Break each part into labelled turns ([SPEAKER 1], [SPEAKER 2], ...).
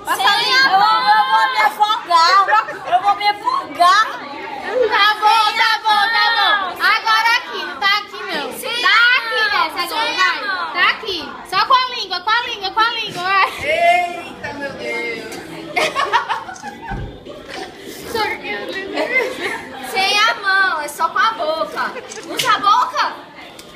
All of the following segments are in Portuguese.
[SPEAKER 1] Eu vou me afogar. Eu vou me afogar.
[SPEAKER 2] Tá bom. Agora aqui, não tá aqui não. Tá aqui nessa agora, vai. Tá aqui. Só com a língua, vai.
[SPEAKER 3] Eita, meu Deus.
[SPEAKER 1] Sem a mão, é só com a boca. Usa a boca?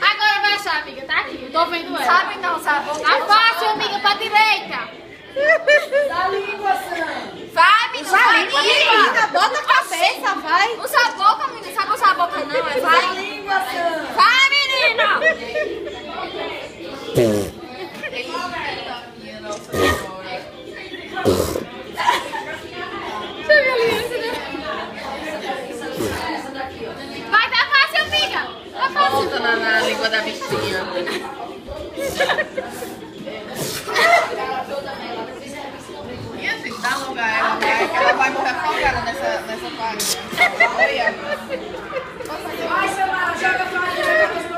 [SPEAKER 2] Agora vai achar, amiga, tá aqui. Eu tô vendo ela.
[SPEAKER 1] Sabe não, usa a boca.
[SPEAKER 2] Tá fácil, amiga, pra direita.
[SPEAKER 3] Usa a língua, Sam.
[SPEAKER 1] Vai, menina.
[SPEAKER 4] Usa a língua, menina. Bota a cabeça, vai.
[SPEAKER 1] Usa a boca, menina. Sabe usar a boca não, é
[SPEAKER 3] Usa a
[SPEAKER 1] vai.
[SPEAKER 3] língua, Sam.
[SPEAKER 1] Vai, menina.
[SPEAKER 2] Vai, tá fácil, amiga. Tá fácil.
[SPEAKER 3] Volta na língua da bichinha. Minha filha, dá lugar ela, vai, que ela vai morrer afogada nessa farinha. Olha. Vai, Samara, joga a farinha.